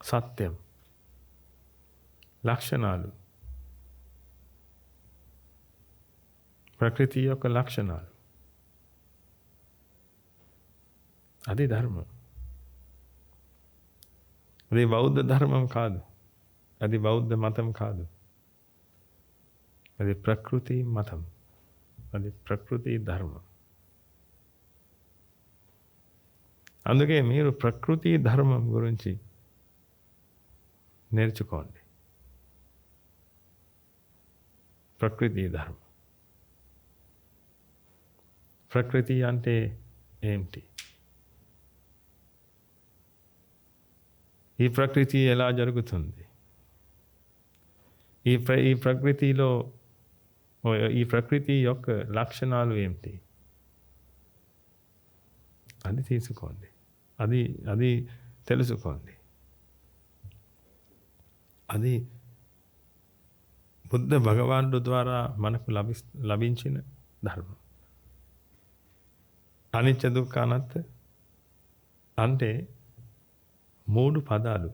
సత్యం, లక్షణాలు, ప్రకృతి యొక్క లక్షణాలు. అది ధర్మం. అది బౌద్ధ ధర్మం కాదు, అది బౌద్ధ మతం కాదు, అది ప్రకృతి మతం, అది ప్రకృతి ధర్మం. అందుకే మీరు ప్రకృతి ధర్మం గురించి నేర్చుకోండి. ప్రకృతి ధర్మం. ప్రకృతి అంటే ఏమిటి? ఈ ప్రకృతి ఎలా జరుగుతుంది? ఈ ప్రకృతిలో ఈ ప్రకృతి యొక్క లక్షణాలు ఏమిటి? అది తీసుకోండి, అది తెలుసుకోండి. అది బుద్ధ భగవానుడు ద్వారా మనకు లభించిన ధర్మం. అనిత్య దుఃఖ అనాత్మ అంటే 3 పదాలు.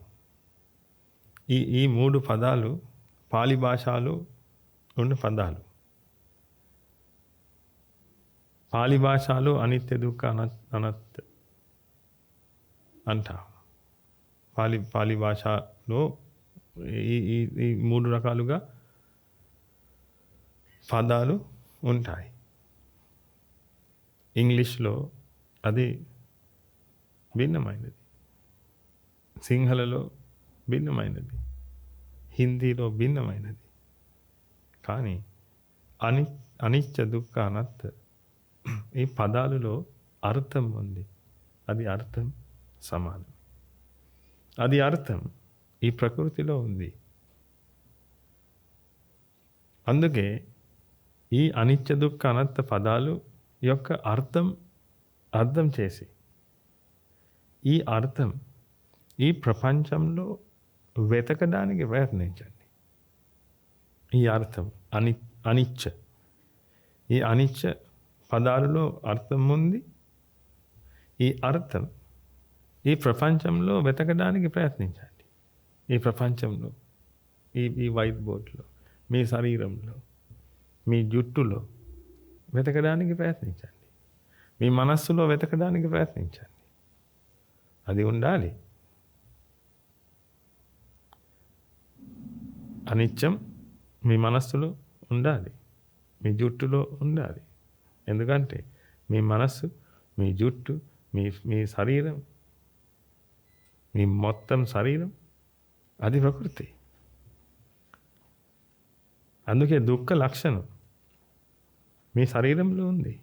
ఈ 3 పదాలు పాలి భాషలో ఉన్న పదాలు. పాలి భాషలో అనిత్య దుఃఖ అనాత్మ అంటాం. పాలి భాషలో ఈ 3 రకాలుగా పదాలు ఉంటాయి. ఇంగ్లీష్లో అది భిన్నమైనది, సింహలలో భిన్నమైనది, హిందీలో భిన్నమైనది. కానీ అనిత్య దుఃఖ అనాత్మ ఈ పదాలలో అర్థం ఉంది. అది అర్థం సమానం. అది అర్థం ఈ ప్రకృతిలో ఉంది. అందుకే ఈ అనిత్య దుఃఖ అనాత్మ పదాలు యొక్క అర్థం చేసి ఈ అర్థం ఈ ప్రపంచంలో వెతకడానికి ప్రయత్నించండి. ఈ అర్థం అనిత్య, ఈ అనిత్య పదాలలో అర్థం ఉంది. ఈ అర్థం ఈ ప్రపంచంలో వెతకడానికి ప్రయత్నించండి. ఈ ప్రపంచంలో, ఈ వైట్ బోర్డ్లో, మీ శరీరంలో, మీ జుట్టులో వెతకడానికి ప్రయత్నించండి. మీ మనస్సులో వెతకడానికి ప్రయత్నించండి. అది ఉండాలి. అనిత్యం మీ మనస్సులో ఉండాలి, మీ జుట్టులో ఉండాలి. ఎందుకంటే మీ మనస్సు, మీ జుట్టు, మీ శరీరం, మీ మొత్తం శరీరం అది ప్రకృతి. అందుకే దుఃఖ లక్షణం మీ శరీరంలో ఉంది.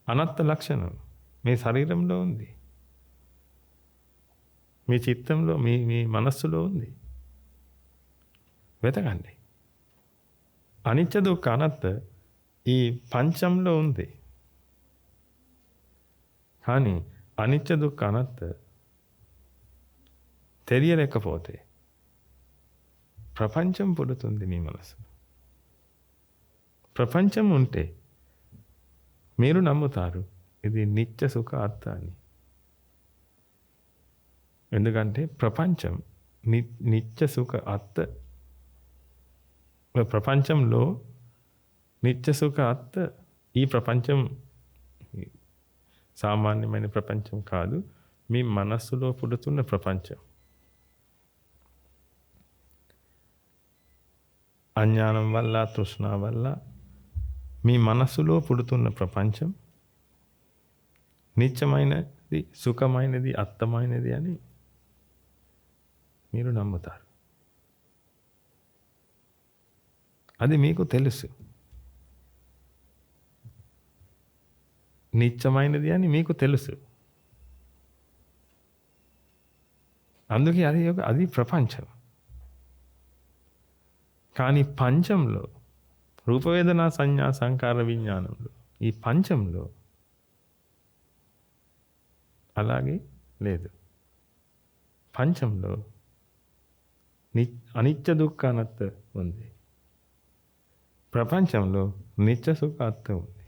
అనాత్మ లక్షణం మీ శరీరంలో ఉంది, మీ చిత్తంలో, మీ మనస్సులో ఉంది. వెతకండి. అనిత్య దుఃఖ అనాత్మ ఈ పంచంలో ఉంది. కానీ అనిత్య దుఃఖ అనాత్మ తెలియలేకపోతే ప్రపంచం పుడుతుంది మీ మనసులో. ప్రపంచం ఉంటే మీరు నమ్ముతారు ఇది నిత్య సుఖ అర్థ అని. ఎందుకంటే ప్రపంచం నిత్య సుఖ అర్థ, ప్రపంచంలో నిత్య సుఖ అర్థ. ఈ ప్రపంచం సామాన్యమైన ప్రపంచం కాదు, మీ మనస్సులో పుడుతున్న ప్రపంచం. అజ్ఞానం వల్ల, తృష్ణ వల్ల మీ మనస్సులో పుడుతున్న ప్రపంచం నిత్యమైనది, సుఖమైనది, అర్థమైనది అని మీరు నమ్ముతారు. అది మీకు తెలుసు. నిత్యమైనది అని మీకు తెలుసు. అందుకే అది ప్రపంచం. కానీ పంచంలో, రూపవేదన సంజ్ఞా సంకార విజ్ఞానంలో, ఈ పంచంలో అలాగే లేదు. పంచంలో అనిత్య దుఃఖ అనాత్మ ఉంది. ప్రపంచంలో నిత్య సుఖ అర్థం ఉంది.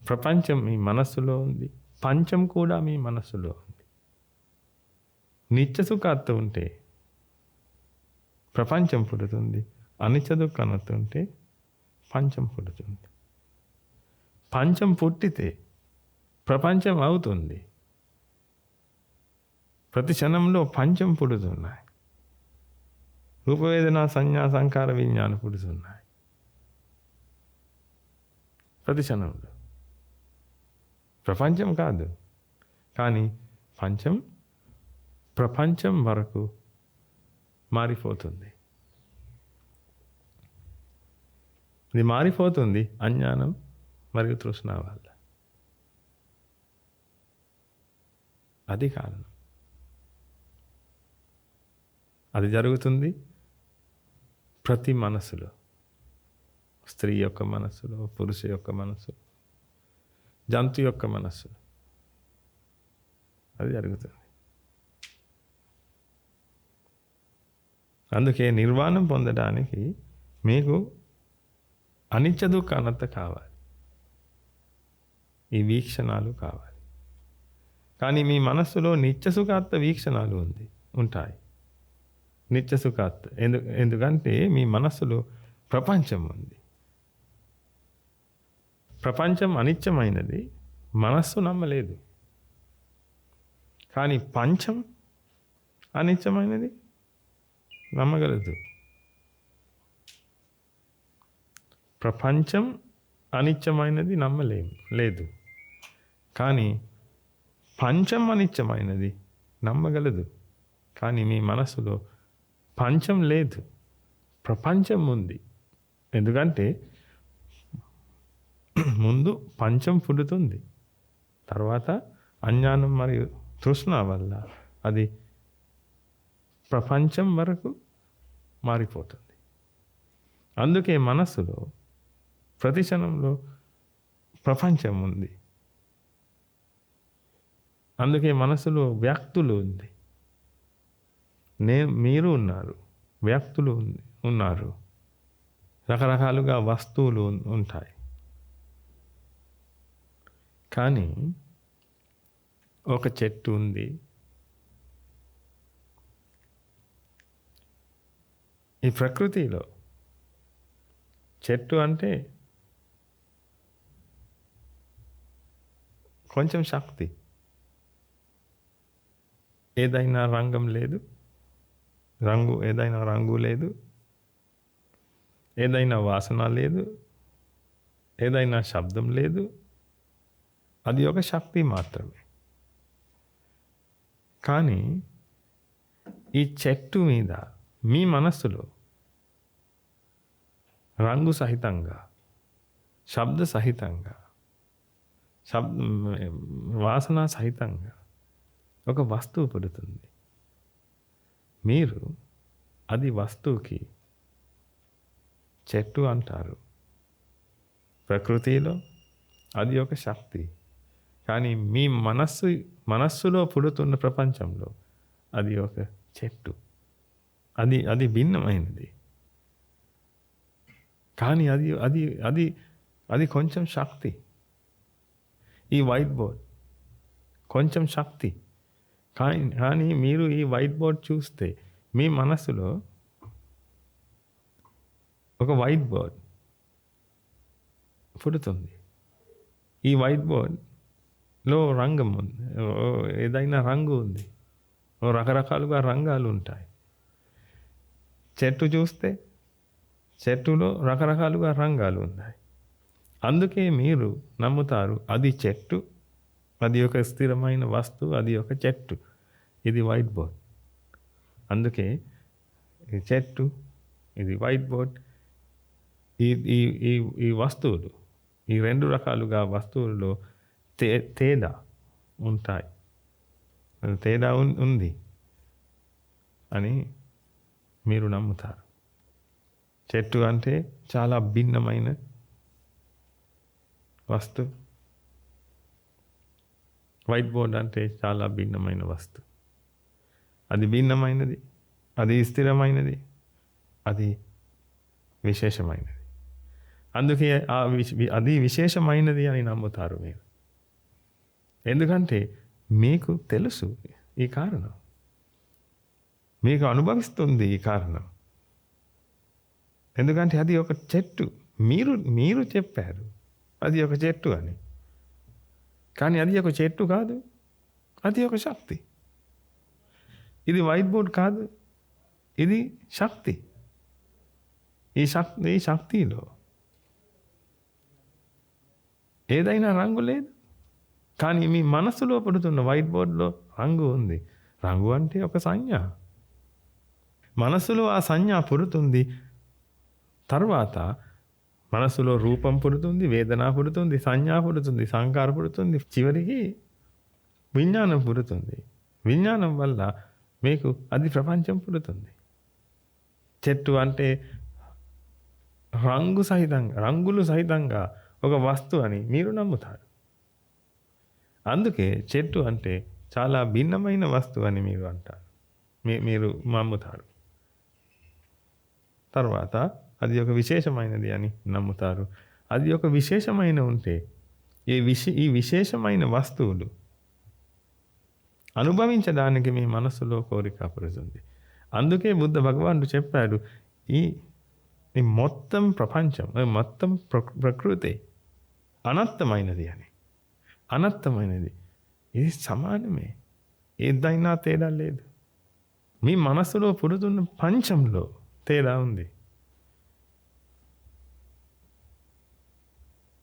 ప్రపంచం మీ మనస్సులో ఉంది, పంచం కూడా మీ మనస్సులో ఉంది. నిత్య సుఖాత్త ఉంటే ప్రపంచం పుడుతుంది. అనిత్య దుఃఖానత్త ఉంటే పంచం పుడుతుంది. పంచం పుట్టితే ప్రపంచం అవుతుంది. ప్రతి క్షణంలో పంచం పుడుతున్నాయి. రూపవేదన సంజ్ఞా సంకార విజ్ఞానం పుడుతున్నాయి ప్రతి క్షణంలో. ప్రపంచం కాదు, కానీ పంచం ప్రపంచం వరకు మారిపోతుంది. ఇది మారిపోతుంది అజ్ఞానం మరియు తృష్ణ వల్ల. అది కారణం. అది జరుగుతుంది ప్రతి మనసులో, స్త్రీ యొక్క మనస్సులో, పురుషు యొక్క మనస్సు, జంతు యొక్క మనస్సు. అది జరుగుతుంది. అందుకే నిర్వాణం పొందడానికి మీకు అనిత్య దుఃఖ అనంత కావాలి, ఈ వీక్షణాలు కావాలి. కానీ మీ మనస్సులో నిత్య సుఖాత్త వీక్షణాలు ఉంటాయి. నిత్య సుఖాత్త ఎందుకంటే మీ మనస్సులో ప్రపంచం ఉంది. ప్రపంచం అనిత్యమైనది, మనస్సు నమ్మలేదు. కానీ పంచం అనిత్యమైనది, నమ్మగలదు. ప్రపంచం అనిత్యమైనది లేదు, కానీ పంచం అనిత్యమైనది నమ్మగలదు. కానీ మీ మనసులో పంచం లేదు, ప్రపంచం ఉంది. ఎందుకంటే ముందు పంచం పుడుతుంది, తర్వాత అజ్ఞానం మరియు తృష్ణ వల్ల అది ప్రపంచం వరకు మారిపోతుంది. అందుకే మనస్సులో ప్రతి క్షణంలో ప్రపంచం ఉంది. అందుకే మనసులో వ్యక్తులు ఉంది. మీరు ఉన్నారు, వ్యక్తులు ఉన్నారు, రకరకాలుగా వస్తువులు ఉంటాయి. కానీ ఒక చెట్టు ఉంది. ఈ ప్రకృతిలో చెట్టు అంటే కొంచెం శక్తి. ఏదైనా రంగం లేదు, ఏదైనా రంగు లేదు, ఏదైనా వాసన లేదు, ఏదైనా శబ్దం లేదు. అది ఒక శక్తి మాత్రమే. కానీ ఈ చెట్టు మీద మీ మనస్సులో రంగు సహితంగా, శబ్ద సహితంగా, వాసన సహితంగా ఒక వస్తువు పుడుతుంది. మీరు అది వస్తువుకి చెట్టు అంటారు. ప్రకృతిలో అది ఒక శక్తి. కానీ మీ మనస్సులో పుడుతున్న ప్రపంచంలో అది ఒక చెట్టు. అది భిన్నమైనది. కానీ అది కొంచెం శక్తి. ఈ వైట్ బోర్డ్ కొంచెం శక్తి. కానీ మీరు ఈ వైట్ బోర్డ్ చూస్తే మీ మనసులో ఒక వైట్ బోర్డ్ పుడుతుంది. ఈ వైట్ బోర్డ్లో రంగం ఉంది, ఏదైనా రంగు ఉంది, రకరకాలుగా రంగాలు ఉంటాయి. చెట్టు చూస్తే చెట్టులో రకరకాలుగా రంగాలు ఉన్నాయి. అందుకే మీరు నమ్ముతారు అది చెట్టు, అది ఒక స్థిరమైన వస్తువు, అది ఒక చెట్టు, ఇది వైట్ బోర్డ్. అందుకే ఇది చెట్టు, ఇది వైట్ బోర్డ్. ఈ వస్తువులు, ఈ రెండు రకాలుగా వస్తువుల్లో తేడా ఉంటాయి, తేడా ఉంది అని మీరు నమ్ముతారు. చెట్టు అంటే చాలా భిన్నమైన వస్తువు, వైట్ బోర్డ్ అంటే చాలా భిన్నమైన వస్తువు. అది భిన్నమైనది, అది స్థిరమైనది, అది విశేషమైనది. అందుకే అది విశేషమైనది అని నమ్ముతారు మీరు. ఎందుకంటే మీకు తెలుసు ఈ కారణం. మీకు అనుభవిస్తుంది ఈ కారణం. ఎందుకంటే అది ఒక చెట్టు. మీరు మీరు చెప్పారు అది ఒక చెట్టు అని. కానీ అది ఒక చెట్టు కాదు. అది ఒక శక్తి. ఇది వైట్ బోర్డ్ కాదు. ఇది శక్తి. ఈ శక్తిలో ఏదైనా రంగు లేదు. కానీ మీ మనసులో పుడుతున్న వైట్ బోర్డ్‌లో రంగు ఉంది. రంగు అంటే ఒక సంజ్ఞ. మనసులో ఆ సంజ్ఞ పుడుతుంది. తర్వాత మనసులో రూపం పుడుతుంది, వేదన పుడుతుంది, సంజ్ఞ పుడుతుంది, సంకార పుడుతుంది. చివరికి విజ్ఞానం పుడుతుంది. విజ్ఞానం వల్ల మీకు అది ప్రపంచం పుడుతుంది. చెట్టు అంటే రంగులు సహితంగా ఒక వస్తువు అని మీరు నమ్ముతారు. అందుకే చెట్టు అంటే చాలా భిన్నమైన వస్తువు అని మీరు అంటారు. మీరు నమ్ముతారు. తర్వాత అది ఒక విశేషమైనది అని నమ్ముతారు. అది ఒక విశేషమైన ఉంటే ఈ విశేషమైన వస్తువులు అనుభవించడానికి మీ మనసులో కోరిక పుడుతుంది. అందుకే బుద్ధ భగవానుడు చెప్పాడు, ఈ మొత్తం ప్రపంచం, మొత్తం ప్రకృతి అనంతమైనది అని. అనంతమైనది. ఇది సమానమే. ఏదైనా తేడా లేదు. మీ మనసులో పుడుతున్న పంచంలో తేడా ఉంది.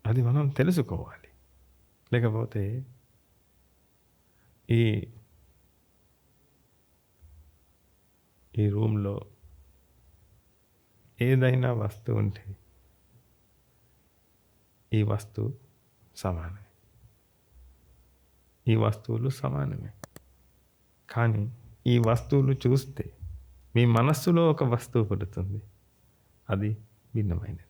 అది మనం తెలుసుకోవాలి. లేకపోతే ఈ రూమ్లో ఏదైనా వస్తువు ఉంటే ఈ వస్తువు సమానమే. ఈ వస్తువులు సమానమే. కానీ ఈ వస్తువులు చూస్తే మీ మనస్సులో ఒక వస్తువు పుడుతుంది. అది భిన్నమైనది.